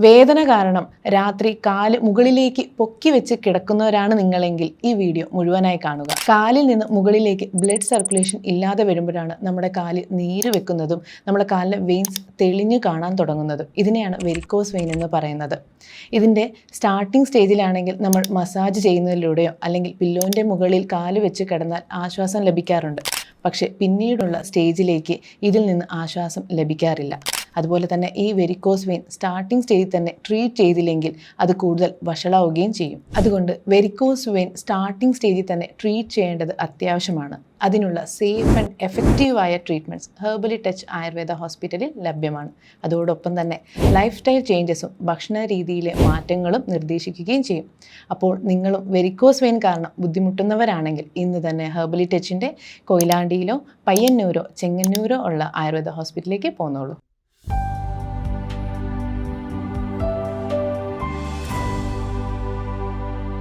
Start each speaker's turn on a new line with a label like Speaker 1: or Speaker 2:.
Speaker 1: വേദന കാരണം രാത്രി കാല് മുകളിലേക്ക് പൊക്കി വെച്ച് കിടക്കുന്നവരാണ് നിങ്ങളെങ്കിൽ ഈ വീഡിയോ മുഴുവനായി കാണുക. കാലിൽ നിന്ന് മുകളിലേക്ക് ബ്ലഡ് സർക്കുലേഷൻ ഇല്ലാതെ വരുമ്പോഴാണ് നമ്മുടെ കാല് നീര് വെക്കുന്നതും നമ്മുടെ കാലിലെ വെയിൻസ് തെളിഞ്ഞു കാണാൻ തുടങ്ങുന്നതും. ഇതിനെയാണ് വെരിക്കോസ് വെയിൻ എന്ന് പറയുന്നത്. ഇതിൻ്റെ സ്റ്റാർട്ടിംഗ് സ്റ്റേജിലാണെങ്കിൽ നമ്മൾ മസാജ് ചെയ്യുന്നതിലൂടെയോ അല്ലെങ്കിൽ പില്ലോൻ്റെ മുകളിൽ കാല് വെച്ച് കിടന്നാൽ ആശ്വാസം ലഭിക്കാറുണ്ട്. പക്ഷേ പിന്നീടുള്ള സ്റ്റേജിലേക്ക് ഇതിൽ നിന്ന് ആശ്വാസം ലഭിക്കാറില്ല. അതുപോലെ തന്നെ ഈ വെരിക്കോസ് വെയിൻ സ്റ്റാർട്ടിംഗ് സ്റ്റേജിൽ തന്നെ ട്രീറ്റ് ചെയ്തില്ലെങ്കിൽ അത് കൂടുതൽ വഷളാവുകയും ചെയ്യും. അതുകൊണ്ട് വെരിക്കോസ് വെയിൻ സ്റ്റാർട്ടിംഗ് സ്റ്റേജിൽ തന്നെ ട്രീറ്റ് ചെയ്യേണ്ടത് അത്യാവശ്യമാണ്. അതിനുള്ള സേഫ് ആൻഡ് എഫക്റ്റീവായ ട്രീറ്റ്മെൻറ്റ്സ് ഹെർബലി ടച്ച് ആയുർവേദ ഹോസ്പിറ്റലിൽ ലഭ്യമാണ്. അതോടൊപ്പം തന്നെ ലൈഫ് സ്റ്റൈൽ ചേഞ്ചസും ഭക്ഷണ രീതിയിലെ മാറ്റങ്ങളും നിർദ്ദേശിക്കുകയും ചെയ്യും. അപ്പോൾ നിങ്ങളും വെരിക്കോസ് വെയിൻ കാരണം ബുദ്ധിമുട്ടുന്നവരാണെങ്കിൽ ഇന്ന് തന്നെ ഹെർബലി ടച്ചിൻ്റെ കൊയിലാണ്ടിയിലോ പയ്യന്നൂരോ ചെങ്ങന്നൂരോ ഉള്ള ആയുർവേദ ഹോസ്പിറ്റലിലേക്ക് പോന്നോളൂ.